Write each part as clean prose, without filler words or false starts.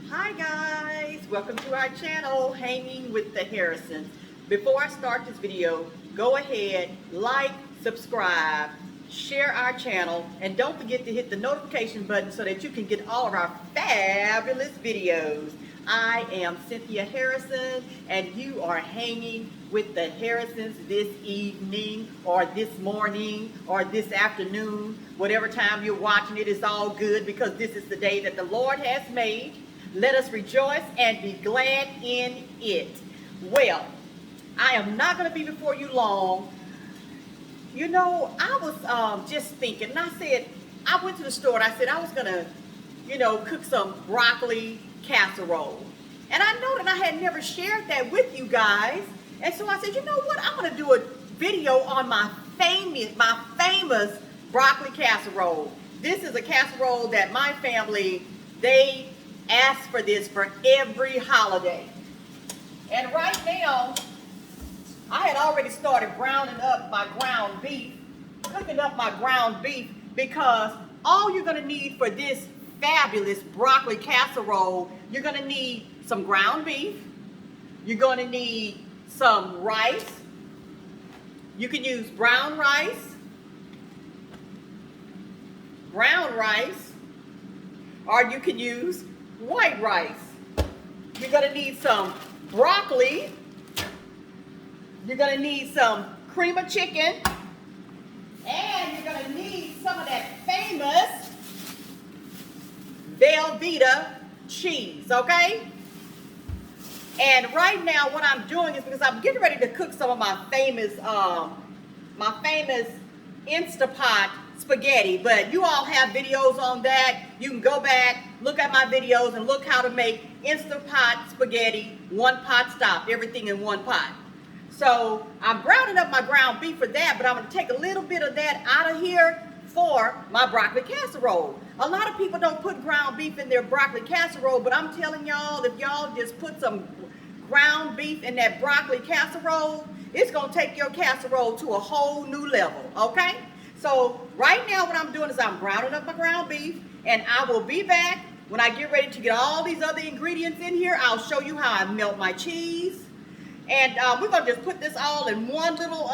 Hi guys, welcome to our channel, Hanging with the Harrisons. Before I start this video, go ahead, like, subscribe, share our channel, and don't forget to hit the notification button so that you can get all of our fabulous videos. I am Cynthia Harrison, and you are hanging with the Harrisons this evening, or this morning, or this afternoon. Whatever time you're watching it is all good, because this is the day that the Lord has made. Let us rejoice and be glad in it. Well, I am not going to be before you long. You know, I was just thinking, and I said, I went to the store and I said I was going to, cook some broccoli casserole. And I know that I had never shared that with you guys. And so I said, you know what? I'm going to do a video on my famous broccoli casserole. This is a casserole that my family, they ask for this for every holiday. And right now, I had already started browning up my ground beef, cooking up my ground beef, because all you're going to need for this fabulous broccoli casserole, you're going to need some ground beef, you're going to need some rice. You can use brown rice, or you can use white rice. You're going to need some broccoli. You're going to need some cream of chicken. And you're going to need some of that famous Velveeta cheese, okay? And right now what I'm doing is, because I'm getting ready to cook some of my famous Instapot spaghetti, but you all have videos on that. You can go back, look at my videos, and look how to make Instapot spaghetti, one pot stop, everything in one pot. So I'm browning up my ground beef for that, but I'm going to take a little bit of that out of here for my broccoli casserole. A lot of people don't put ground beef in their broccoli casserole, but I'm telling y'all, if y'all just put some ground beef in that broccoli casserole, it's going to take your casserole to a whole new level, okay? So right now what I'm doing is I'm browning up my ground beef, and I will be back when I get ready to get all these other ingredients in here. I'll show you how I melt my cheese. And we're going to just put this all in one little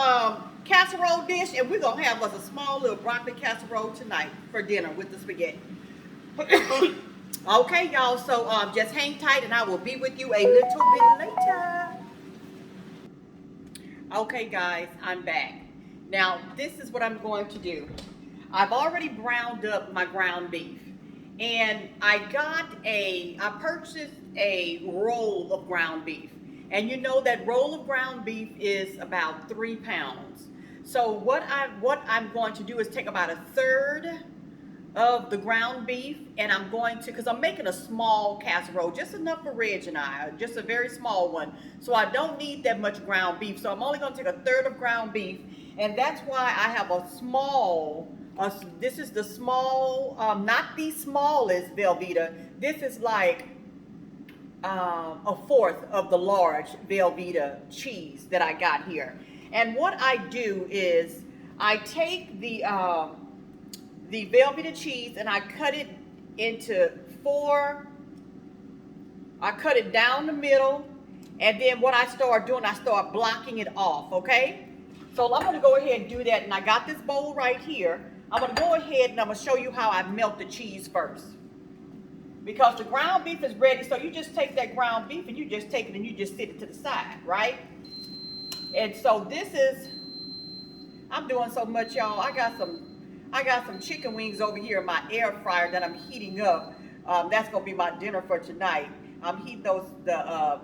casserole dish, and we're going to have us a small little broccoli casserole tonight for dinner with the spaghetti. Okay, y'all, so just hang tight, and I will be with you a little bit later. Okay, guys, I'm back. Now, this is what I'm going to do. I've already browned up my ground beef, and I purchased a roll of ground beef. And you know that roll of ground beef is about 3 pounds. So what I'm going to do is take about a third of the ground beef, and I'm going to, because I'm making a small casserole, just enough for Reg and I, just a very small one. So I don't need that much ground beef. So I'm only going to take a third of ground beef, and that's why I have a small, this is the small, not the smallest Velveeta. This is like a fourth of the large Velveeta cheese that I got here. And what I do is I take the Velveeta cheese and I cut it into I cut it down the middle, and then what I start doing, I start blocking it off, okay? So I'm going to go ahead and do that, and I got this bowl right here. I'm going to go ahead and I'm going to show you how I melt the cheese first. Because the ground beef is ready, so you just take that ground beef and you just take it and you just sit it to the side, right? And so this is, I'm doing so much, y'all. I got some chicken wings over here in my air fryer that I'm heating up. That's gonna be my dinner for tonight. I'm heating the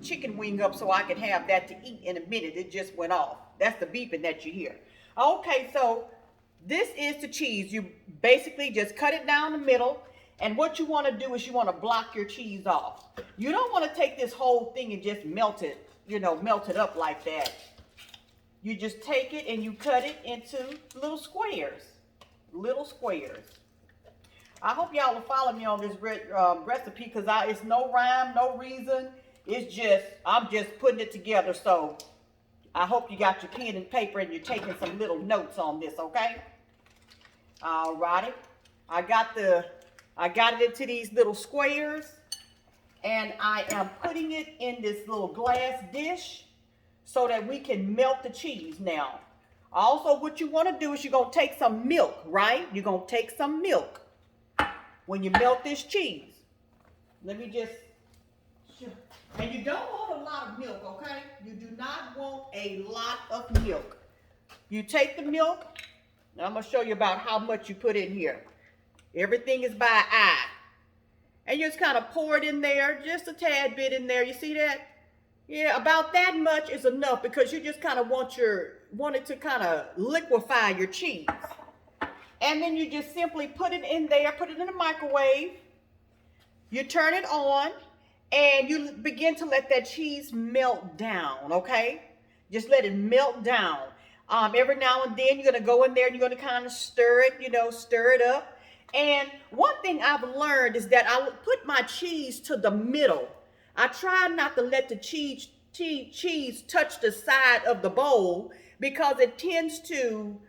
chicken wing up so I can have that to eat in a minute. It just went off. That's the beeping that you hear. Okay, so this is the cheese. You basically just cut it down the middle. And what you want to do is you want to block your cheese off. You don't want to take this whole thing and just melt it, melt it up like that. You just take it and you cut it into little squares. Little squares. I hope y'all will follow me on this recipe, because it's no rhyme, no reason. It's just, I'm just putting it together. So I hope you got your pen and paper and you're taking some little notes on this, okay? All righty. I got it into these little squares, And I am putting it in this little glass dish so that we can melt the cheese now. Also, what you want to do is you're going to take some milk, right? You're going to take some milk when you melt this cheese. Let me just, and you don't want a lot of milk, okay? You do not want a lot of milk. You take the milk, and I'm going to show you about how much you put in here. Everything is by eye. And you just kind of pour it in there, just a tad bit in there. You see that? Yeah, about that much is enough because you just kind of want it to kind of liquefy your cheese. And then you just simply put it in there, put it in the microwave. You turn it on and you begin to let that cheese melt down, okay? Just let it melt down. Every now and then you're going to go in there and you're going to kind of stir it, stir it up. And one thing I've learned is that I put my cheese to the middle. I try not to let the cheese touch the side of the bowl because it tends to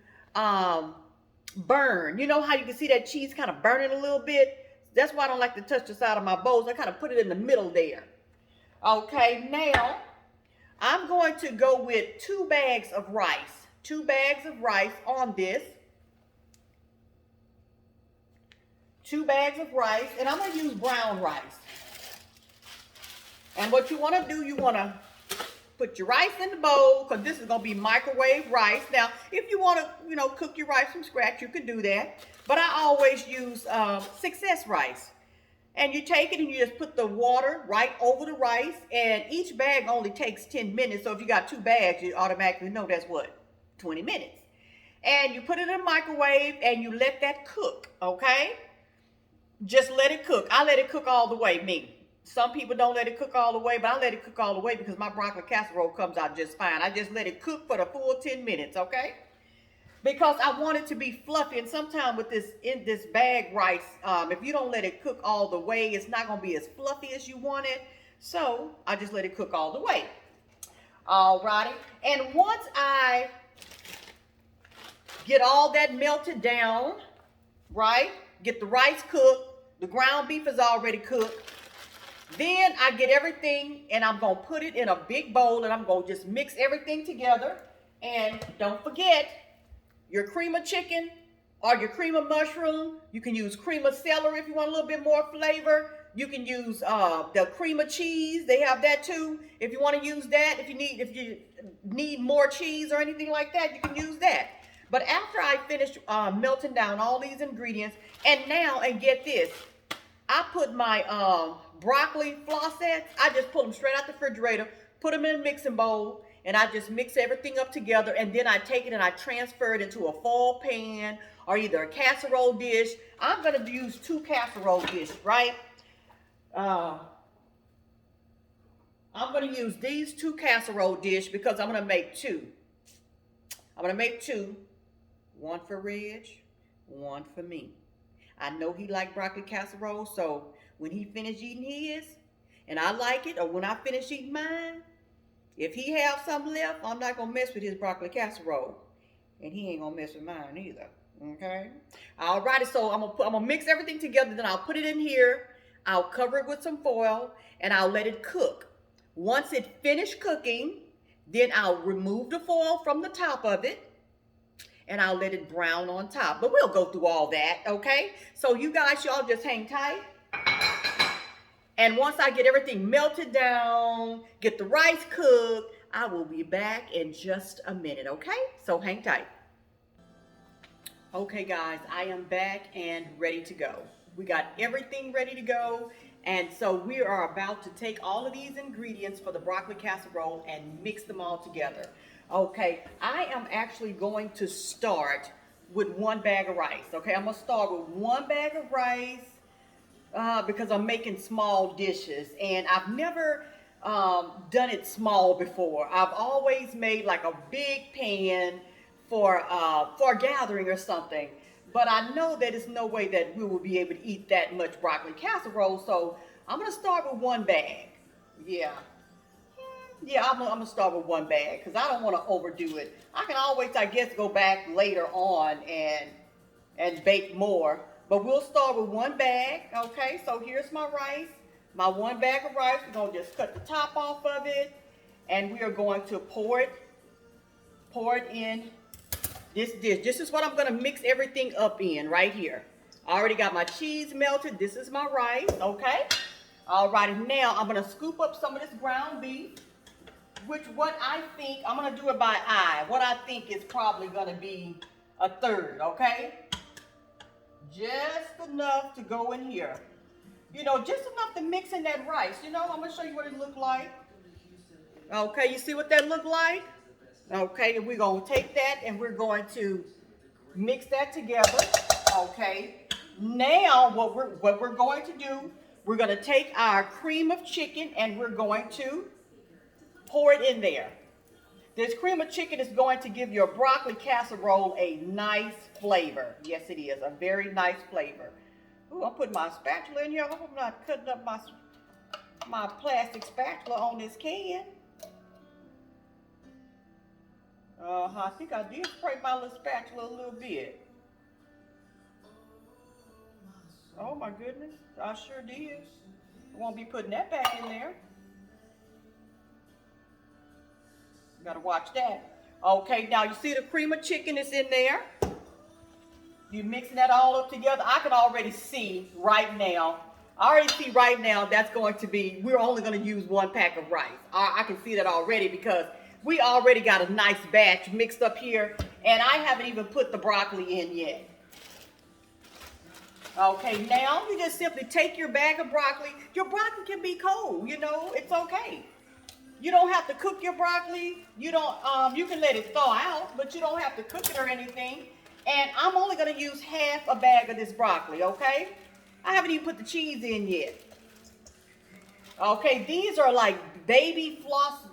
burn. You know how you can see that cheese kind of burning a little bit? That's why I don't like to touch the side of my bowls. I kind of put it in the middle there. Okay, now I'm going to go with 2 bags of rice. 2 bags of rice on this. 2 bags of rice, and I'm going to use brown rice. And what you want to do, you want to put your rice in the bowl because this is going to be microwave rice. Now, if you want to, cook your rice from scratch, you can do that. But I always use success rice. And you take it and you just put the water right over the rice. And each bag only takes 10 minutes. So if you got 2 bags, you automatically know that's what? 20 minutes. And you put it in the microwave and you let that cook, okay? Just let it cook. I let it cook all the way, me. Some people don't let it cook all the way, but I let it cook all the way because my broccoli casserole comes out just fine. I just let it cook for the full 10 minutes, okay? Because I want it to be fluffy. And sometimes with this bag rice, if you don't let it cook all the way, it's not going to be as fluffy as you want it. So I just let it cook all the way. All righty. And once I get all that melted down, right? Get the rice cooked. The ground beef is already cooked. Then I get everything and I'm going to put it in a big bowl and I'm going to just mix everything together. And don't forget your cream of chicken or your cream of mushroom. You can use cream of celery if you want a little bit more flavor. You can use the cream of cheese. They have that too. If you want to use that, if you need more cheese or anything like that, you can use that. But after I finish melting down all these ingredients, and get this, I put my broccoli flossettes, I just pull them straight out the refrigerator, put them in a mixing bowl, and I just mix everything up together, and then I take it and I transfer it into a foil pan or either a casserole dish. I'm going to use 2 casserole dishes, right? I'm going to use these 2 casserole dishes because I'm going to make 2. I'm going to make 2. One for Reg, one for me. I know he liked broccoli casserole, so when he finished eating his, and I like it, or when I finish eating mine, if he have something left, I'm not going to mess with his broccoli casserole. And he ain't going to mess with mine either. Okay? Alrighty, so I'm going to mix everything together, then I'll put it in here. I'll cover it with some foil, and I'll let it cook. Once it finished cooking, then I'll remove the foil from the top of it, and I'll let it brown on top. But we'll go through all that, okay? So you guys, y'all just hang tight. And once I get everything melted down, get the rice cooked, I will be back in just a minute, okay? So hang tight. Okay, guys, I am back and ready to go. We got everything ready to go. And so we are about to take all of these ingredients for the broccoli casserole and mix them all together. Okay, I am actually going to start with 1 bag of rice. Okay, I'm going to start with 1 bag of rice because I'm making small dishes. And I've never done it small before. I've always made like a big pan for a gathering or something. But I know that there's no way that we will be able to eat that much broccoli casserole. So I'm going to start with 1 bag. Yeah, I'm going to start with 1 bag because I don't want to overdo it. I can always, I guess, go back later on and bake more. But we'll start with 1 bag. Okay, so here's my rice. My 1 bag of rice. We're going to just cut the top off of it. And we are going to pour it in this dish. This is what I'm going to mix everything up in right here. I already got my cheese melted. This is my rice, okay? All right, now I'm going to scoop up some of this ground beef, which what I think, I'm going to do it by eye. What I think is probably going to be a third, okay? Just enough to go in here. You know, just enough to mix in that rice. You know, I'm going to show you what it looked like. Okay, you see what that looked like? Okay, and we're going to take that and we're going to mix that together. Okay, now what we're going to do, we're going to take our cream of chicken and we're going to pour it in there. This cream of chicken is going to give your broccoli casserole a nice flavor. Yes, it is, a very nice flavor. Ooh, I'm putting my spatula in here. I hope I'm not cutting up my plastic spatula on this can. I think I did spray my little spatula a little bit. Oh my goodness, I sure did. I won't be putting that back in there. You gotta watch that. Okay, now you see the cream of chicken is in there. You're mixing that all up together. I can already see right now. That's going to be, we're only going to use 1 pack of rice. I can see that already because we already got a nice batch mixed up here, and I haven't even put the broccoli in yet. Okay, now you just simply take your bag of broccoli. Your broccoli can be cold, you know, it's okay. You don't have to cook your broccoli. You can let it thaw out, but you don't have to cook it or anything. And I'm only going to use half a bag of this broccoli, okay? I haven't even put the cheese in yet. Okay, these are like baby florets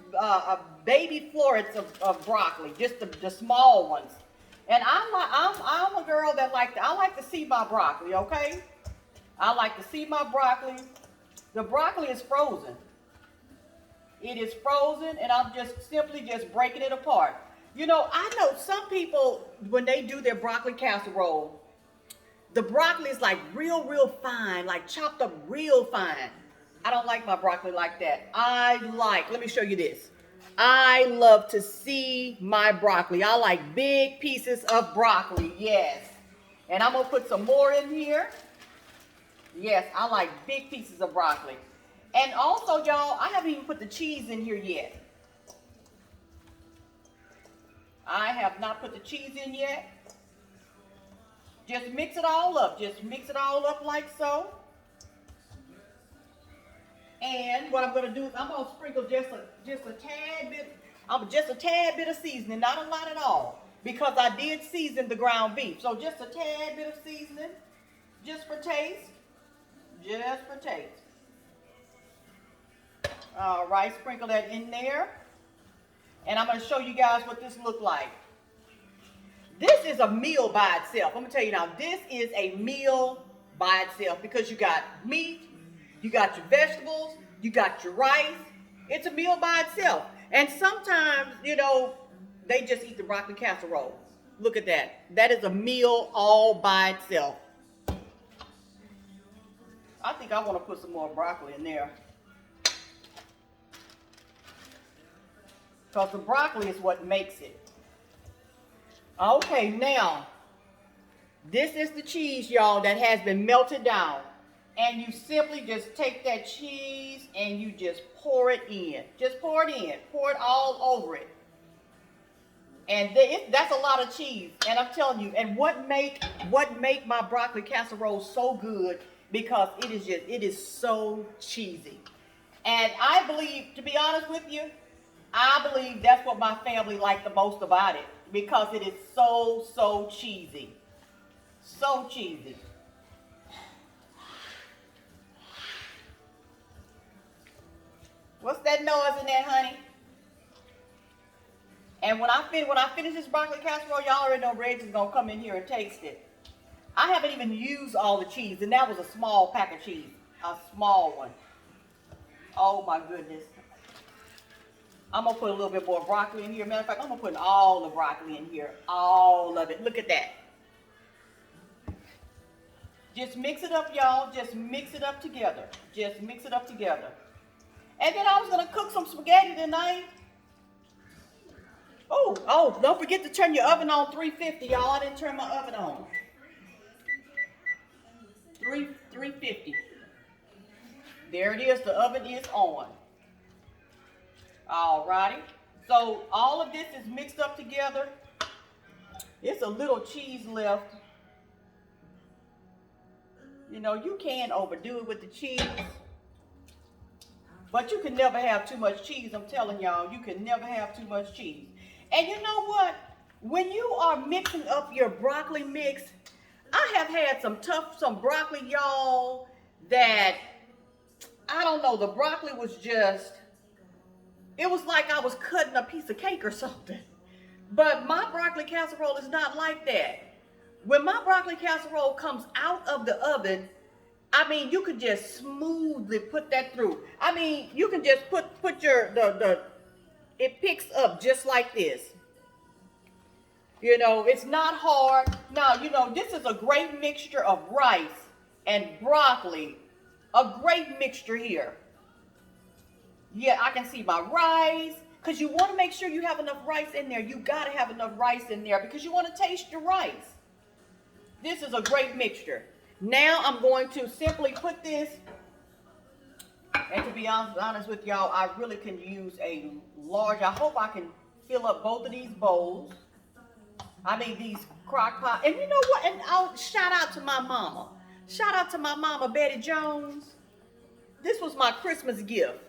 of broccoli, just the small ones. And I'm a girl that I like to see my broccoli, okay? I like to see my broccoli. The broccoli is frozen. It is frozen, and I'm just simply breaking it apart. You know, I know some people, when they do their broccoli casserole, the broccoli is like real fine, like chopped up real fine. I don't like my broccoli like that. Let me show you this. I love to see my broccoli. I like big pieces of broccoli, yes. And I'm going to put some more in here. Yes, I like big pieces of broccoli. And also, y'all, I haven't even put the cheese in here yet. I have not put the cheese in yet. Just mix it all up. Just mix it all up like so. And what I'm going to do is I'm going to sprinkle just a tad bit of seasoning, not a lot at all, because I did season the ground beef. So just a tad bit of seasoning, just for taste. Just for taste. All right, sprinkle that in there. And I'm going to show you guys what this looks like. This is a meal by itself. I'm going to tell you now, this is a meal by itself because you got meat, you got your vegetables, you got your rice. It's a meal by itself. And sometimes, you know, they just eat the broccoli casserole. Look at that. That is a meal all by itself. I think I want to put some more broccoli in there. Because the broccoli is what makes it. Okay, now, this is the cheese, y'all, that has been melted down. And you simply just take that cheese and you just pour it in. Just pour it in. Pour it all over it. And that's a lot of cheese. And I'm telling you, and what make my broccoli casserole so good, because it is so cheesy. And I believe, to be honest with you, I believe that's what my family liked the most about it, because it is so cheesy. So cheesy. What's that noise in there, honey? And when I finish this broccoli casserole, y'all already know Reggie's gonna come in here and taste it. I haven't even used all the cheese, and that was a small pack of cheese, a small one. Oh my goodness. I'm going to put a little bit more broccoli in here. Matter of fact, I'm going to put all the broccoli in here. All of it. Look at that. Just mix it up, y'all. Just mix it up together. Just mix it up together. And then I was going to cook some spaghetti tonight. Oh, don't forget to turn your oven on 350, y'all. I didn't turn my oven on. 350. There it is. The oven is on. Alrighty. So all of this is mixed up together. It's a little cheese left. You know, you can overdo it with the cheese. But you can never have too much cheese. I'm telling y'all, you can never have too much cheese. And you know what? When you are mixing up your broccoli mix, I have had some broccoli, y'all, that, I don't know, the broccoli was just, it was like I was cutting a piece of cake or something. But my broccoli casserole is not like that. When my broccoli casserole comes out of the oven, I mean, you can just smoothly put that through. I mean, you can just put your, it picks up just like this. You know, it's not hard. Now, you know, this is a great mixture of rice and broccoli. A great mixture here. Yeah, I can see my rice. Because you want to make sure you have enough rice in there. You got to have enough rice in there because you want to taste your rice. This is a great mixture. Now I'm going to simply put this, and to be honest with y'all, I really can use a large, I hope I can fill up both of these bowls. I mean these crock pot. And you know what? And I'll shout out to my mama. Shout out to my mama, Betty Jones. This was my Christmas gift.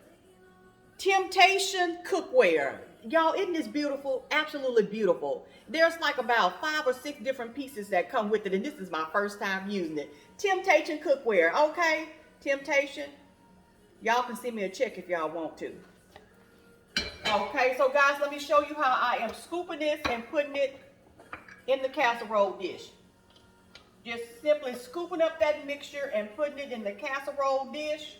Temptation cookware. Y'all, isn't this beautiful? Absolutely beautiful. There's like about 5 or 6 different pieces that come with it, and this is my first time using it. Temptation cookware, okay? Temptation. Y'all can send me a check if y'all want to. Okay, so guys, let me show you how I am scooping this and putting it in the casserole dish. Just simply scooping up that mixture and putting it in the casserole dish.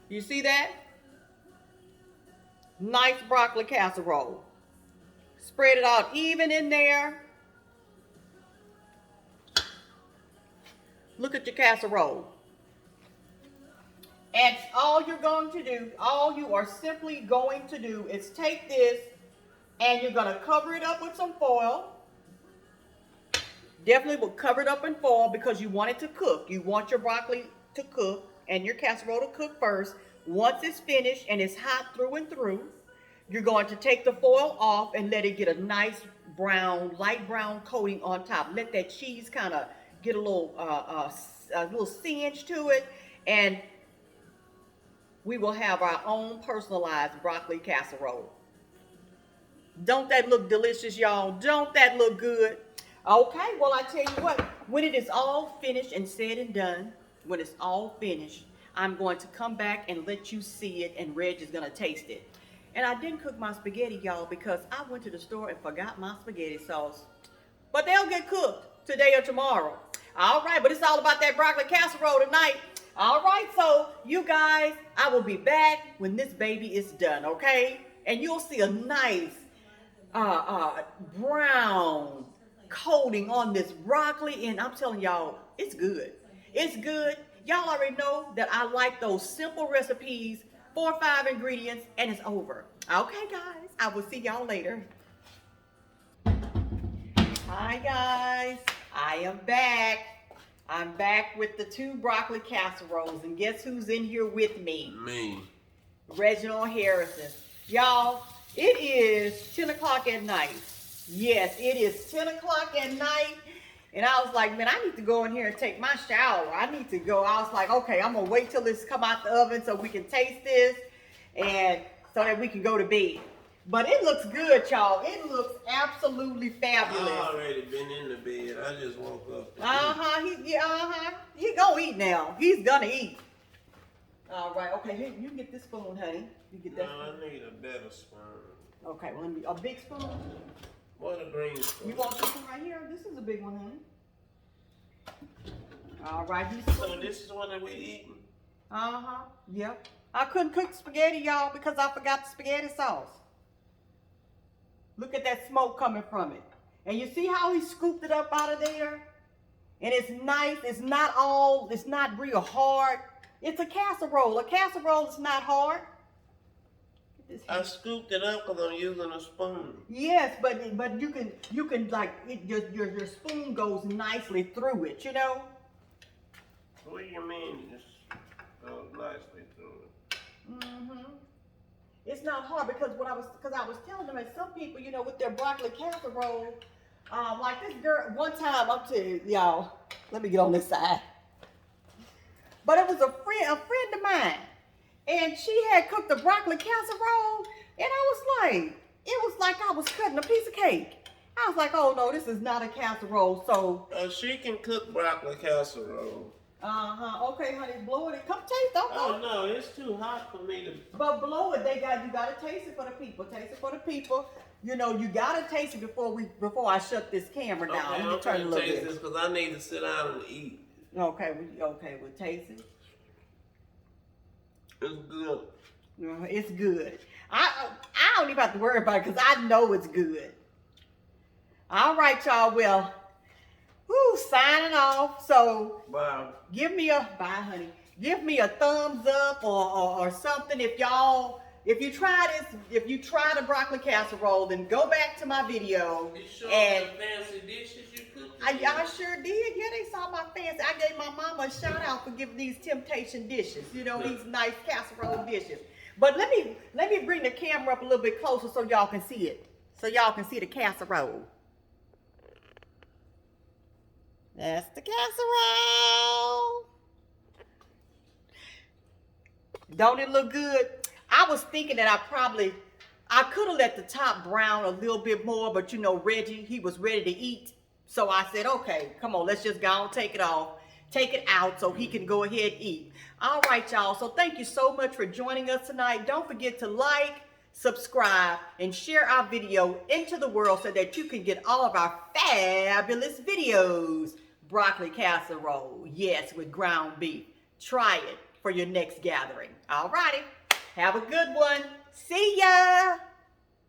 You see that? Nice broccoli casserole. Spread it out even in there. Look at your casserole. And all you're going to do, all you are simply going to do is take this and you're going to cover it up with some foil. Definitely will cover it up in foil because you want it to cook. You want your broccoli to cook and your casserole to cook first. Once it's finished and it's hot through and through, you're going to take the foil off and let it get a nice brown, light brown coating on top. Let that cheese kind of get a little singe to it, and we will have our own personalized broccoli casserole. Don't that look delicious, y'all? Don't that look good? Okay, well, I tell you what, when it is all finished and said and done, when it's all finished, I'm going to come back and let you see it, and Reg is going to taste it. And I didn't cook my spaghetti, y'all, because I went to the store and forgot my spaghetti sauce. But they'll get cooked today or tomorrow. All right, but it's all about that broccoli casserole tonight. All right, so you guys, I will be back when this baby is done, okay? And you'll see a nice brown coating on this broccoli, and I'm telling y'all, it's good. It's good. Y'all already know that I like those simple recipes, 4 or 5 ingredients, and it's over. Okay, guys, I will see y'all later. Hi, guys. I am back. I'm back with the 2 broccoli casseroles, and guess who's in here with me? Me. Reginald Harrison. Y'all, it is 10 o'clock at night. Yes, it is 10 o'clock at night. And I was like, man, I need to go in here and take my shower. I need to go. I was like, okay, I'm going to wait till this come out the oven so we can taste this and so that we can go to bed. But it looks good, y'all. It looks absolutely fabulous. I already been in the bed. I just woke up. He gonna eat now. He's gonna eat. All right. Okay. Here, you get this spoon, honey. You get that. No, I need a better spoon. Okay. Well, a big spoon. What a green spoon? You want this one right here? This is a big one, honey. All right. So this is what we eating? Yep. I couldn't cook spaghetti, y'all, because I forgot the spaghetti sauce. Look at that smoke coming from it. And you see how he scooped it up out of there? And it's nice. It's not real hard. It's a casserole. A casserole is not hard. I scooped it up because I'm using a spoon. Yes, but you can like your spoon goes nicely through it, you know. What do you mean? It goes nicely through it. It's not hard because I was telling them that some people, you know, with their broccoli casserole, like this girl one time, I'm telling y'all, let me get on this side. But it was a friend of mine, and she had cooked the broccoli casserole, and it was like I was cutting a piece of cake. I was like, oh no, this is not a casserole. So she can cook broccoli casserole. Okay, honey, blow it. Come taste. Don't Oh no, it's too hot for me to. But blow it. You gotta taste it for the people. Taste it for the people. You know, you gotta taste it before I shut this camera down. Okay, Let me turn it a little taste bit. this because I need to sit down and eat. Okay, we'll taste it. It's good. It's good. I don't even have to worry about it because I know it's good. All right, y'all. Well, signing off. So Bye. give me a thumbs up or something if you try the broccoli casserole, then go back to my video. You sure and the fancy dishes you cooked? I sure did. Yeah, they saw my fancy. I gave my mama a shout out for giving these temptation dishes. You know, these nice casserole dishes. But let me bring the camera up a little bit closer so y'all can see it. So y'all can see the casserole. That's the casserole. Don't it look good? I was thinking that I could have let the top brown a little bit more, but you know, Reggie, he was ready to eat. So I said, okay, come on, let's just go and take it out so he can go ahead and eat. All right, y'all. So thank you so much for joining us tonight. Don't forget to like, subscribe, and share our video into the world so that you can get all of our fabulous videos. Broccoli casserole, yes, with ground beef. Try it for your next gathering. All righty. Have a good one. See ya.